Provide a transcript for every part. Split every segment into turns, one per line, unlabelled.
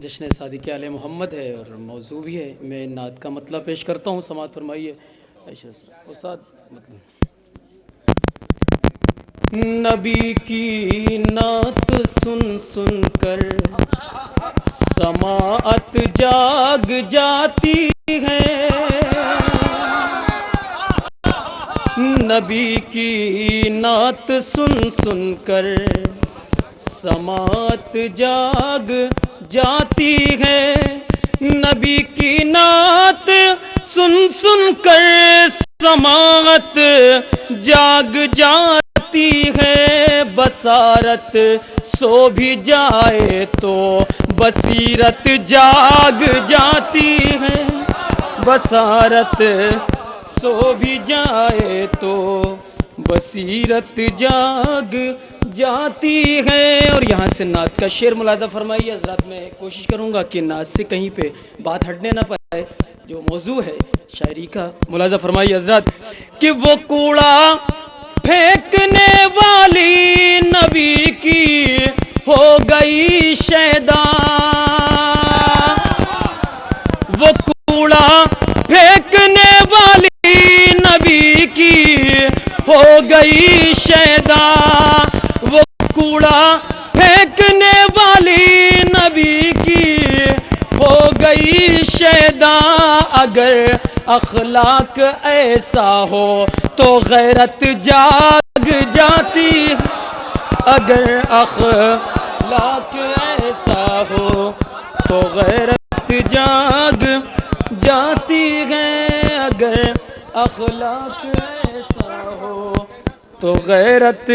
جشن صادق آل محمد ہے اور موضوع بھی ہے. میں نعت کا مطلب پیش کرتا ہوں، سماعت فرمائیے. استاد نبی کی نعت سن سن کر سماعت جاگ جاتی ہے، نبی کی نعت سن سن کر سماعت جاگ جاتی ہے، نبی کی نعت سن سن کر سماعت جاگ جاتی ہے، بصارت سو بھی جائے تو بصیرت جاگ جاتی ہے، بصارت سو بھی جائے تو بصیرت جاگ جاتی ہے. اور یہاں سے نعت کا شعر ملاحظہ فرمائیے حضرات. میں کوشش کروں گا کہ نعت سے کہیں پہ بات ہٹنے نہ پائے. جو موضوع ہے شاعری کا ملاحظہ فرمائیے حضرات کہ وہ کوڑا پھینکنے والی نبی کی ہو گئی شیدا، وہ کوڑا پھینکنے والی نبی کی ہو گئی شیدا، وہ کوڑا پھینکنے والی نبی کی ہو گئی شیدا. اگر اخلاق ایسا ہو تو غیرت جاگ جاتی ہے، اگر اخلاق ایسا ہو تو غیرت جاگ جاتی ہے، اگر اخلاق ایسا ہو تو غیرت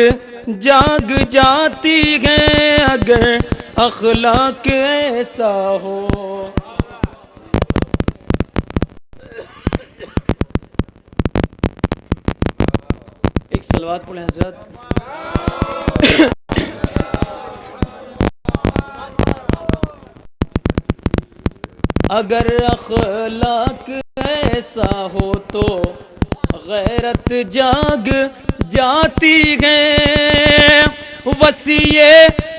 جاگ جاتی ہے، اگر اخلاق ایسا ہو. ایک صلوات پڑھیں حضرت. اگر اخلاق ایسا ہو تو غیرت جاگ جاتی ہے، وسیع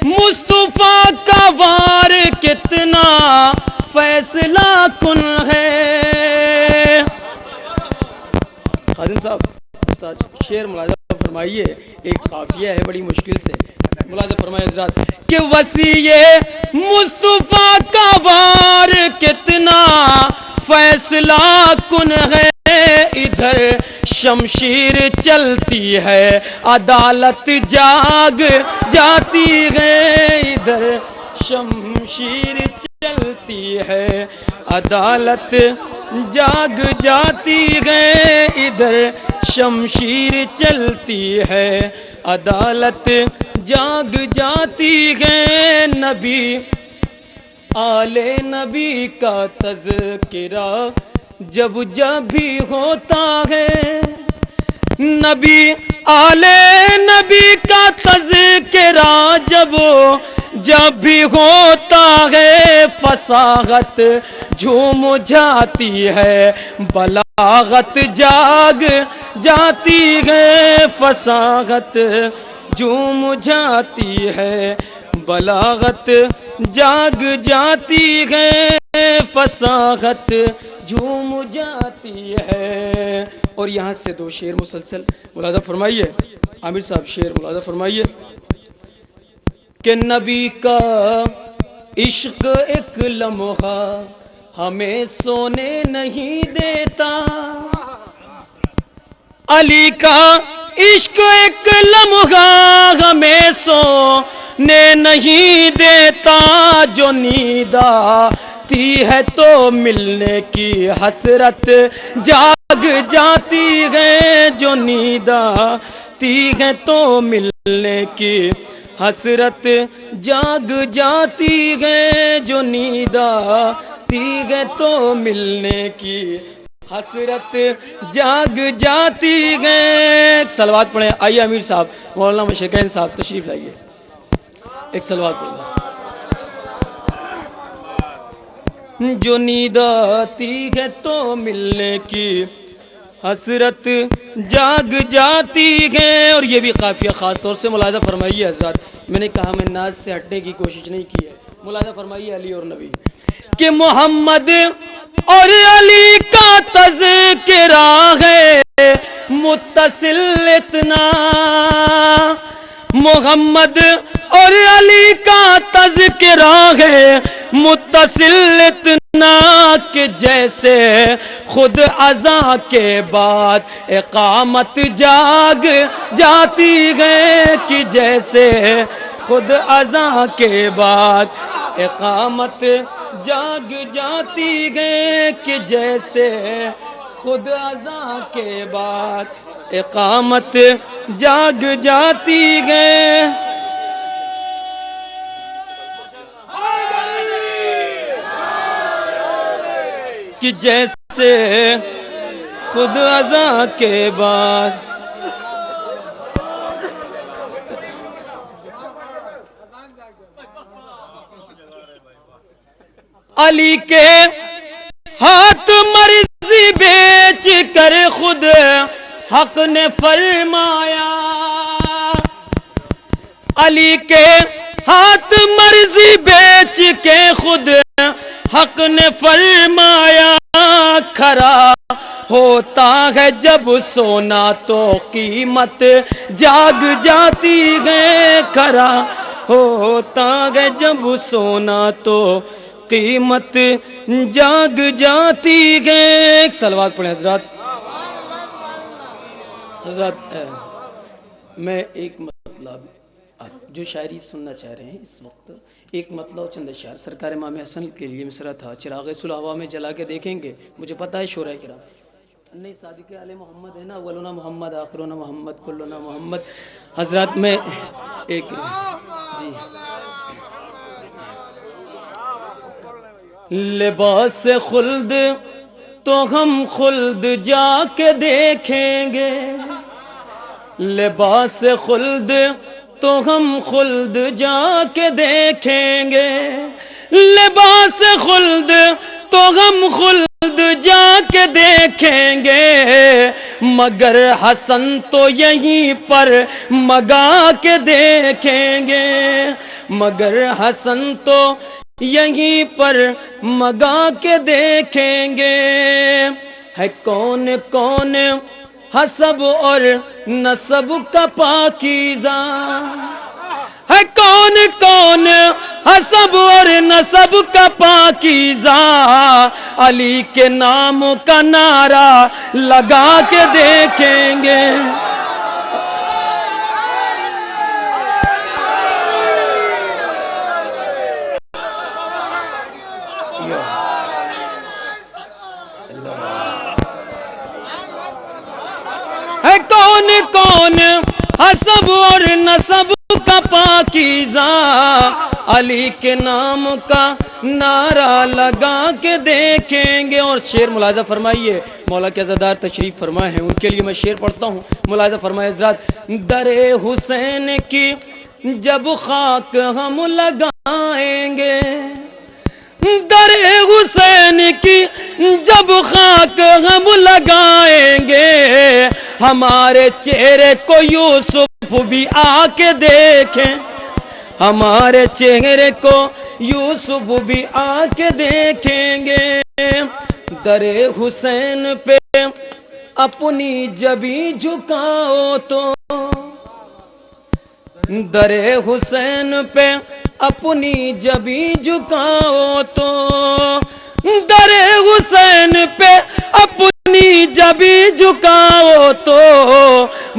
مصطفیٰ کا وار کتنا فیصلہ کن ہے. خادم صاحب استاد شعر ملاحظہ فرمائیے، ایک قافیہ ہے بڑی مشکل سے ملاحظہ فرمائیے حضرات کہ وسیع مصطفیٰ کا وار کتنا فیصلہ کن ہے، ادھر شمشیر چلتی ہے عدالت جاگ جاتی ہے، ادھر شمشیر چلتی ہے عدالت جاگ جاتی ہے، ادھر شمشیر چلتی ہے عدالت جاگ جاتی ہے. نبی آل نبی کا تذکرہ جب جب بھی ہوتا ہے، نبی آل نبی کا تذکرہ جب بھی ہوتا ہے، فصاحت جھوم جاتی ہے بلاغت جاگ جاتی ہے، فصاحت جھوم جاتی ہے بلاغت جاگ جاتی ہے، فصاحت جھوم جاتی ہے. اور یہاں سے دو شعر مسلسل ملاحظہ فرمائیے. عامر صاحب شعر ملاحظہ فرمائیے کہ نبی کا عشق ایک لمحہ ہمیں سونے نہیں دیتا، علی کا عشق ایک لمحہ ہمیں سونے نہیں دیتا، جو نیند آتی ہے تو ملنے کی حسرت جاگ جاتی ہے، جو نیند آتی ہے تو ملنے کی حسرت جاگ جاتی ہے، جو نیند آتی ہے تو ملنے کی حسرت جاگ جاتی ہے. صلوات پڑھیں. آئیے امیر صاحب مولانا مشکین صاحب تشریف لائیے. ایک صلوات پڑھیں. جو نیند آتی ہے تو ملنے کی حسرت جاگ جاتی ہے. اور یہ بھی قافیہ خاص طور سے ملاحظہ فرمائیے حضرات. میں نے کہا میں ناز سے ہٹنے کی کوشش نہیں کی ہے، ملاحظہ فرمائیے علی اور نبی کہ محمد اور علی کا تذکرہ ہے متصل اتنا، محمد اور علی کا تذکرہ ہے متصل اتنا کہ جیسے خود اذاں کے بعد اقامت جاگ جاتی ہے، کہ جیسے خود اذاں کے بعد اقامت جاگ جاتی ہے، کہ جیسے خود اذاں کے بعد اقامت جاگ جاتی ہے۔ کہ جیسے خود اذاں کے بعد علی کے ہاتھ مرضی بیچ کر خود حق نے فرمایا، علی کے ہاتھ مرضی بیچ کے خود حق نے فرمایا، کھرا ہوتا ہے جب سونا تو قیمت جاگ جاتی ہے، کھرا ہوتا ہے جب سونا تو قیمت جاگ جاتی ہے۔ ایک صلوات پڑھیں حضرات۔ حضرات میں ایک مطلب جو شاعری سننا چاہ رہے ہیں اس وقت، ایک مطلب و چند اشعار سرکار امام حسن کے لیے مصرع تھا، چراغ صلح ہوا میں جلا کے دیکھیں گے، مجھے پتہ ہے شورا کرام نہیں صادق آل محمد ہے نا، اولنا محمد آخرنا محمد کلنا محمد۔ حضرات میں ایک جی لباس خلد تو ہم خلد جا کے دیکھیں گے، لباس خلد تو ہم خلد جا کے دیکھیں گے، لباس خلد تو ہم خلد جا کے دیکھیں گے، مگر حسن تو یہیں پر مگا کے دیکھیں گے، مگر حسن تو یہیں پر مگا کے دیکھیں گے۔ ہے کون کون حسب اور نسب کا پاکیزہ، ہے کون کون حسب اور نسب کا پاکیزہ، علی کے نام کا نعرہ لگا کے دیکھیں گے۔ ہے کون کون حسب اور نسب کا پاکیزہ، علی کے نام کا نعرہ لگا کے دیکھیں گے۔ اور شعر ملاحظہ فرمائیے، مولا کے عزادار تشریف فرمائے ہیں، ان کے لیے میں شعر پڑھتا ہوں، ملاحظہ فرمائے حضرات۔ در حسین کی جب خاک ہم لگائیں گے، در حسین کی جب خاک ہم لگائیں گے، ہمارے چہرے کو یوسف بھی آ کے دیکھیں، ہمارے چہرے کو یوسف بھی آ کے دیکھیں گے۔ در حسین پہ اپنی جبیں جھکاؤ تو، در حسین پہ اپنی جبیں جھکاؤ تو، در حسین پہ اپنی جبیں جھکاؤ تو،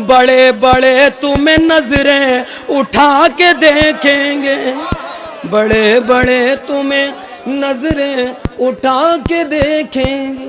بڑے بڑے تمہیں نظریں اٹھا کے دیکھیں گے، بڑے بڑے تمہیں نظریں اٹھا کے دیکھیں گے۔